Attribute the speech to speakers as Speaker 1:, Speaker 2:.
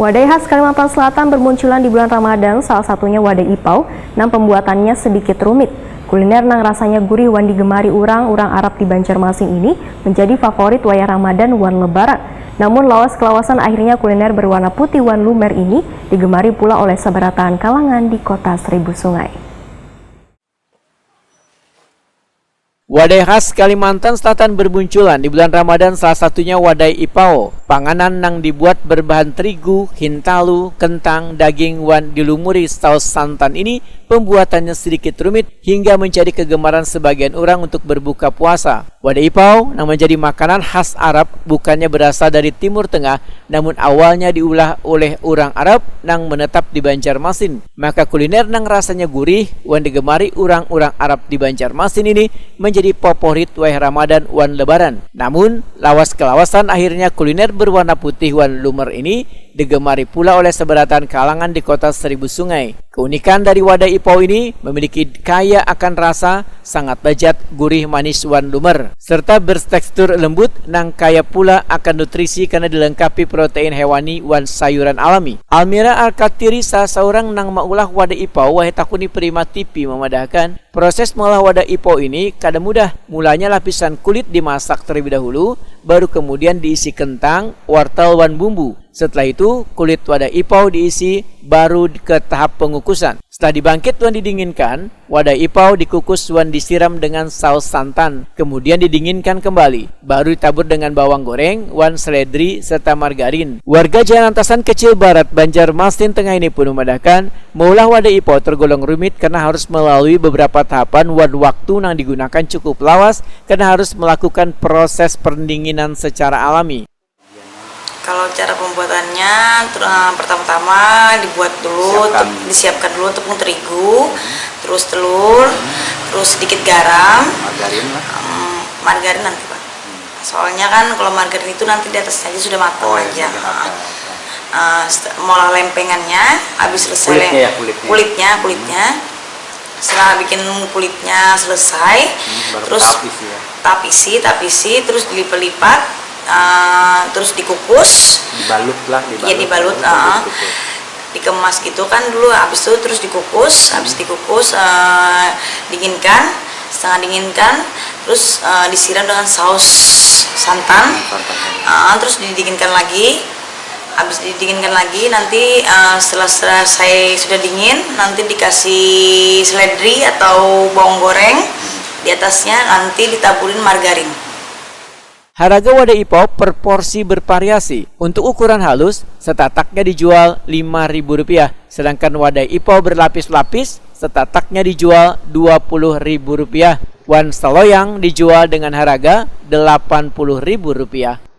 Speaker 1: Wadai khas Kalimantan Selatan bermunculan di bulan Ramadan, salah satunya wadai ipau, namun pembuatannya sedikit rumit. Kuliner nang rasanya gurih wan digemari orang Arab di Banjarmasin ini menjadi favorit wayah Ramadan wan Lebaran. Namun lawas kelawasan akhirnya kuliner berwarna putih wan lumer ini digemari pula oleh seberatan kalangan di kota Seribu Sungai.
Speaker 2: Wadai khas Kalimantan Selatan bermunculan di bulan Ramadan, salah satunya wadai ipau. Panganan yang dibuat berbahan terigu, hintalu, kentang, daging wan dilumuri saus santan ini pembuatannya sedikit rumit hingga menjadi kegemaran sebagian orang untuk berbuka puasa. Wadai ipau yang menjadi makanan khas Arab bukannya berasal dari Timur Tengah, namun awalnya diolah oleh orang Arab yang menetap di Banjarmasin. Maka kuliner yang rasanya gurih wan digemari orang Arab di Banjarmasin ini menjadi favorit wayah Ramadan wan Lebaran. Namun lawas kelawasan akhirnya kuliner berwarna putih wan lumer ini digemari pula oleh seberatan kalangan di kota Seribu Sungai. Keunikan dari wadai ipau ini memiliki kaya akan rasa, sangat lezat, gurih, manis wan lumer, serta bertekstur lembut nang kaya pula akan nutrisi karena dilengkapi protein hewani wan sayuran alami. Almira Al-Katiri, salah seorang nang maulah wadai ipau wahai takuni Prima TV, memadahkan proses mengolah wadai ipau ini kada mudah. Mulanya lapisan kulit dimasak terlebih dahulu, baru kemudian diisi kentang, wortel wan bumbu. Setelah itu kulit wadai ipau diisi, baru ke tahap pengukusan. Setelah dibangkit wan didinginkan, wadai ipau dikukus wan disiram dengan saus santan, kemudian didinginkan kembali, baru ditabur dengan bawang goreng, wan seledri serta margarin. Warga Jalan Antasan Kecil Barat Banjarmasin Tengah ini pun memadahkan mengolah wadai ipau tergolong rumit karena harus melalui beberapa tahapan wan waktu yang digunakan cukup lawas karena harus melakukan proses pendinginan secara alami.
Speaker 3: Kalau cara pembuatannya, pertama-tama dibuat dulu, disiapkan dulu tepung terigu, terus telur, terus sedikit garam, margarin nanti Pak. Soalnya kan kalau margarin itu nanti di atasnya aja sudah matang aja. Mola lempengannya, habis selesai kulitnya. Setelah bikin kulitnya selesai, terus tapisi, terus dilipat-lipat. Terus dikukus, dibalut, dikemas gitu kan dulu. Habis itu terus dikukus, dinginkan, setengah dinginkan, terus disiram dengan saus santan, terus didinginkan lagi. Habis didinginkan lagi, nanti setelah selesai sudah dingin, nanti dikasih seledri atau bawang goreng, di atasnya nanti ditaburin margarin.
Speaker 2: Harga wadai ipau per porsi bervariasi. Untuk ukuran halus, setataknya dijual Rp5.000, sedangkan wadai ipau berlapis-lapis, setataknya dijual Rp20.000. Wan seloyang dijual dengan harga Rp80.000.